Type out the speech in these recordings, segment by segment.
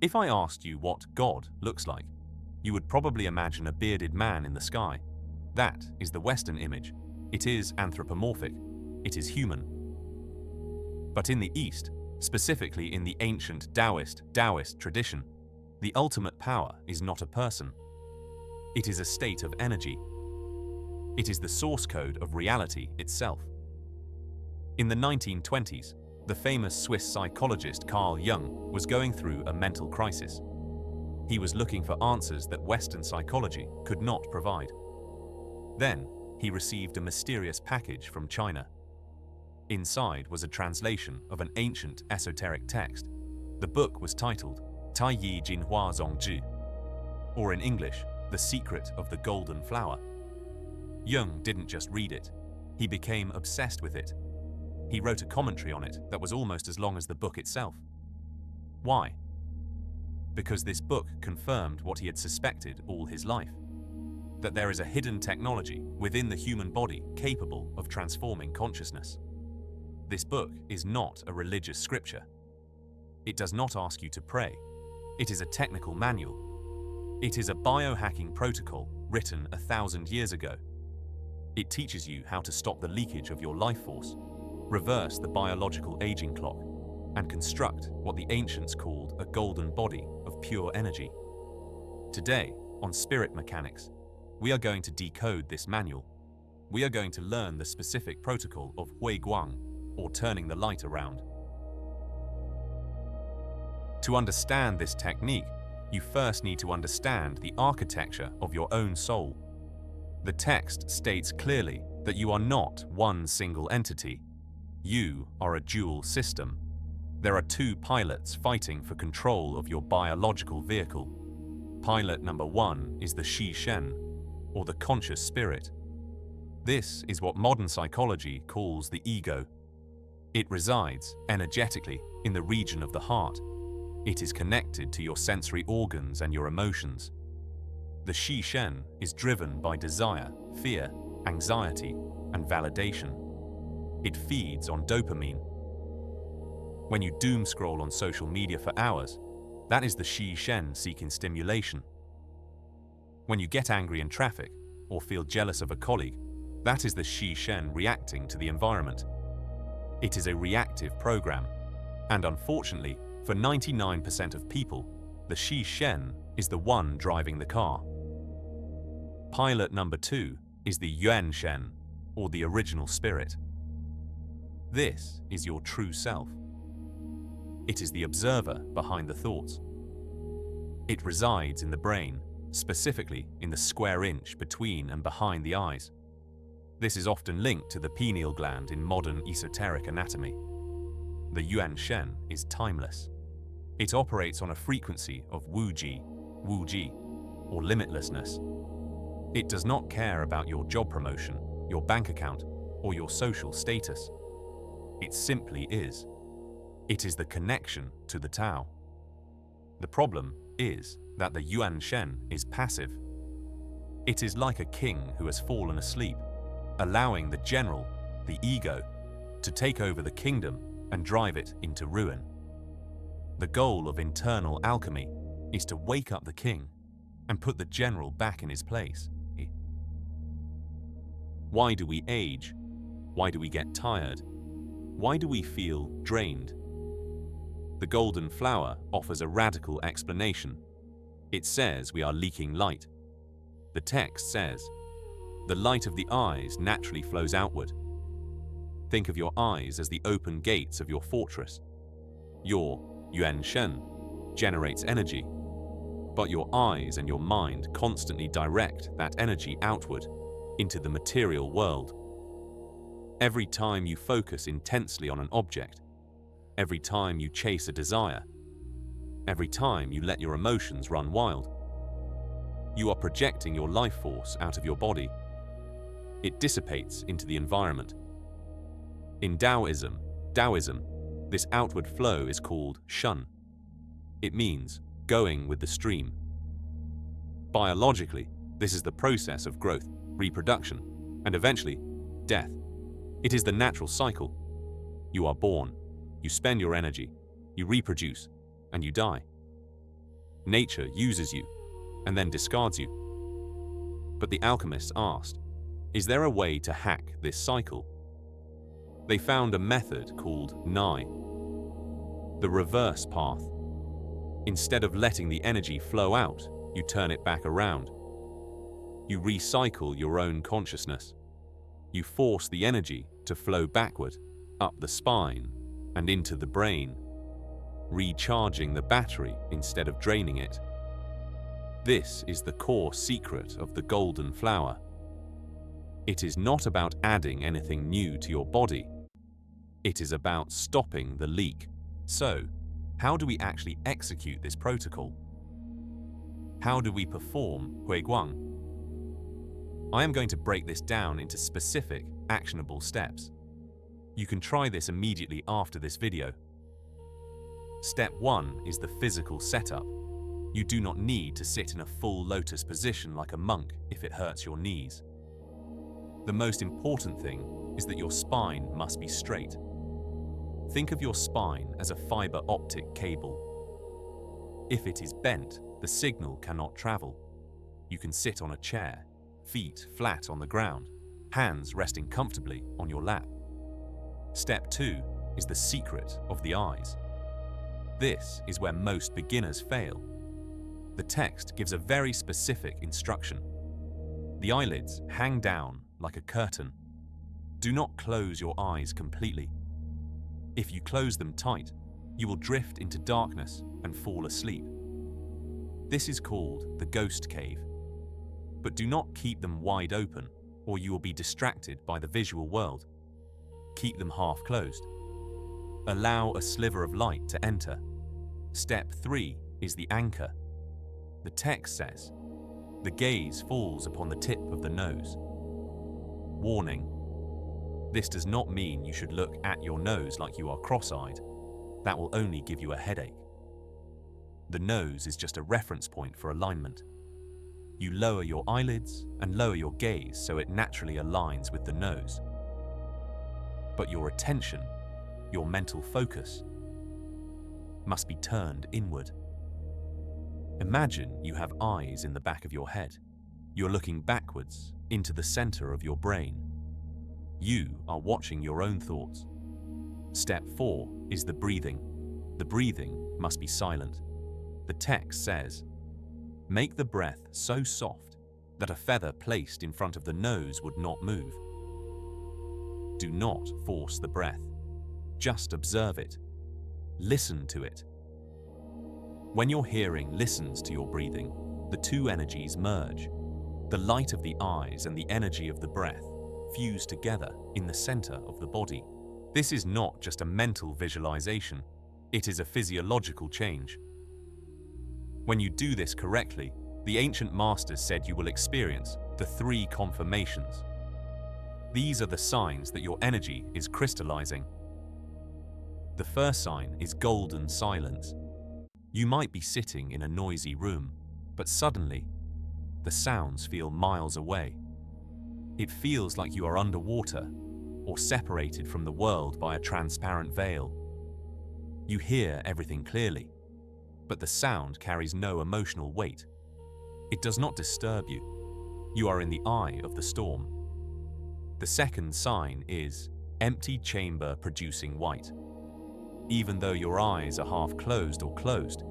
If I asked you what God looks like, you would probably imagine a bearded man in the sky. That is the Western image. It is anthropomorphic. It is human. But in the East, specifically in the ancient Taoist tradition, the ultimate power is not a person. It is a state of energy. It is the source code of reality itself. In the 1920s, the famous Swiss psychologist Carl Jung was going through a mental crisis. He was looking for answers that Western psychology could not provide. Then, he received a mysterious package from China. Inside was a translation of an ancient esoteric text. The book was titled Tai Yi Jin Hua Zong Zhi, or in English, The Secret of the Golden Flower. Jung didn't just read it, he became obsessed with it. He wrote a commentary on it that was almost as long as the book itself. Why? Because this book confirmed what he had suspected all his life, that there is a hidden technology within the human body capable of transforming consciousness. This book is not a religious scripture. It does not ask you to pray. It is a technical manual. It is a biohacking protocol written 1,000 years ago. It teaches you how to stop the leakage of your life force, reverse the biological aging clock, and construct what the ancients called a golden body of pure energy. Today, on Spirit Mechanics, we are going to decode this manual. We are going to learn the specific protocol of Hui Guang, or turning the light around. To understand this technique, you first need to understand the architecture of your own soul. The text states clearly that you are not one single entity. You are a dual system. There are two pilots fighting for control of your biological vehicle. Pilot number one is the Shi Shen, or the conscious spirit. This is what modern psychology calls the ego. It resides, energetically, in the region of the heart. It is connected to your sensory organs and your emotions. The Shi Shen is driven by desire, fear, anxiety, and validation. It feeds on dopamine. When you doom scroll on social media for hours, that is the Shi Shen seeking stimulation. When you get angry in traffic or feel jealous of a colleague, that is the Shi Shen reacting to the environment. It is a reactive program, and unfortunately, for 99% of people, the Shi Shen is the one driving the car. Pilot number two is the Yuan Shen, or the original spirit. This is your true self. It is the observer behind the thoughts. It resides in the brain, specifically in the square inch between and behind the eyes. This is often linked to the pineal gland in modern esoteric anatomy. The Yuan Shen is timeless. It operates on a frequency of Wu-Ji, or limitlessness. It does not care about your job promotion, your bank account, or your social status. It simply is. It is the connection to the Tao. The problem is that the Yuan Shen is passive. It is like a king who has fallen asleep, allowing the general, the ego, to take over the kingdom and drive it into ruin. The goal of internal alchemy is to wake up the king and put the general back in his place. Why do we age? Why do we get tired? Why do we feel drained? The golden flower offers a radical explanation. It says we are leaking light. The text says, the light of the eyes naturally flows outward. Think of your eyes as the open gates of your fortress. Your Yuan Shen generates energy, but your eyes and your mind constantly direct that energy outward into the material world. Every time you focus intensely on an object, every time you chase a desire, every time you let your emotions run wild, you are projecting your life force out of your body. It dissipates into the environment. In Taoism, this outward flow is called Shen. It means going with the stream. Biologically, this is the process of growth, reproduction, and eventually, death. It is the natural cycle. You are born, you spend your energy, you reproduce, and you die. Nature uses you and then discards you. But the alchemists asked, is there a way to hack this cycle? They found a method called Nai, the reverse path. Instead of letting the energy flow out, you turn it back around. You recycle your own consciousness. You force the energy to flow backward, up the spine, and into the brain, recharging the battery instead of draining it. This is the core secret of the golden flower. It is not about adding anything new to your body. It is about stopping the leak. So, how do we actually execute this protocol? How do we perform Hui Guang? I am going to break this down into specific, actionable steps. You can try this immediately after this video. Step 1 is the physical setup. You do not need to sit in a full lotus position like a monk if it hurts your knees. The most important thing is that your spine must be straight. Think of your spine as a fiber optic cable. If it is bent, the signal cannot travel. You can sit on a chair, feet flat on the ground, hands resting comfortably on your lap. Step 2 is the secret of the eyes. This is where most beginners fail. The text gives a very specific instruction. The eyelids hang down like a curtain. Do not close your eyes completely. If you close them tight, you will drift into darkness and fall asleep. This is called the ghost cave. But do not keep them wide open, or you will be distracted by the visual world. Keep them half closed. Allow a sliver of light to enter. Step 3 is the anchor. The text says, the gaze falls upon the tip of the nose. Warning. This does not mean you should look at your nose like you are cross-eyed. That will only give you a headache. The nose is just a reference point for alignment. You lower your eyelids and lower your gaze so it naturally aligns with the nose. But your attention, your mental focus, must be turned inward. Imagine you have eyes in the back of your head. You're looking backwards into the center of your brain. You are watching your own thoughts. Step 4 is the breathing. The breathing must be silent. The text says, make the breath so soft that a feather placed in front of the nose would not move. Do not force the breath. Just observe it. Listen to it. When your hearing listens to your breathing, the two energies merge. The light of the eyes and the energy of the breath fuse together in the center of the body. This is not just a mental visualization, it is a physiological change. When you do this correctly, the ancient masters said you will experience the 3 confirmations. These are the signs that your energy is crystallizing. The first sign is golden silence. You might be sitting in a noisy room, but suddenly, the sounds feel miles away. It feels like you are underwater or separated from the world by a transparent veil. You hear everything clearly, but the sound carries no emotional weight. It does not disturb you. You are in the eye of the storm. The second sign is empty chamber producing white. Even though your eyes are half closed or closed,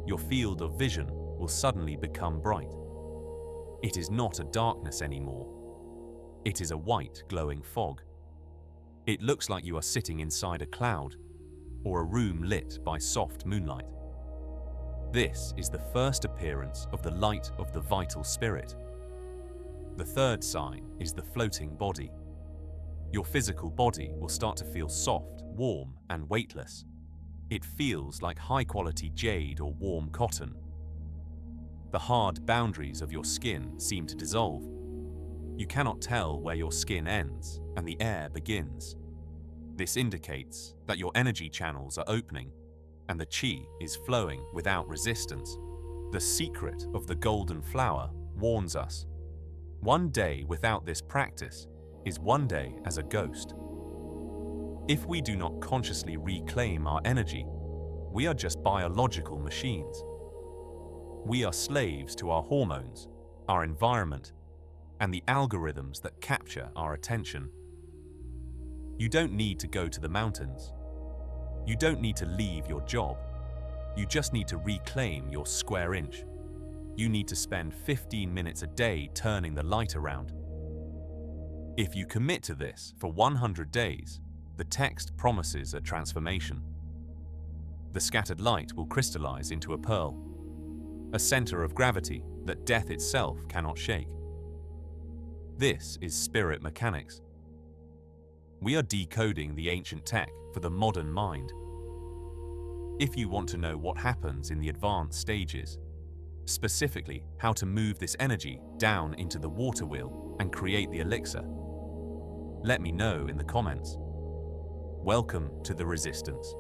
your field of vision will suddenly become bright. It is not a darkness anymore. It is a white glowing fog. It looks like you are sitting inside a cloud or a room lit by soft moonlight. This is the first appearance of the light of the vital spirit. The third sign is the floating body. Your physical body will start to feel soft, warm, and weightless. It feels like high-quality jade or warm cotton. The hard boundaries of your skin seem to dissolve. You cannot tell where your skin ends and the air begins. This indicates that your energy channels are opening and the qi is flowing without resistance. The secret of the golden flower warns us. One day without this practice is one day as a ghost. If we do not consciously reclaim our energy, we are just biological machines. We are slaves to our hormones, our environment, and the algorithms that capture our attention. You don't need to go to the mountains. You don't need to leave your job. You just need to reclaim your square inch. You need to spend 15 minutes a day turning the light around. If you commit to this for 100 days, the text promises a transformation. The scattered light will crystallize into a pearl, a center of gravity that death itself cannot shake. This is spirit mechanics. We are decoding the ancient tech for the modern mind. If you want to know what happens in the advanced stages, specifically how to move this energy down into the water wheel and create the elixir, let me know in the comments. Welcome to the resistance.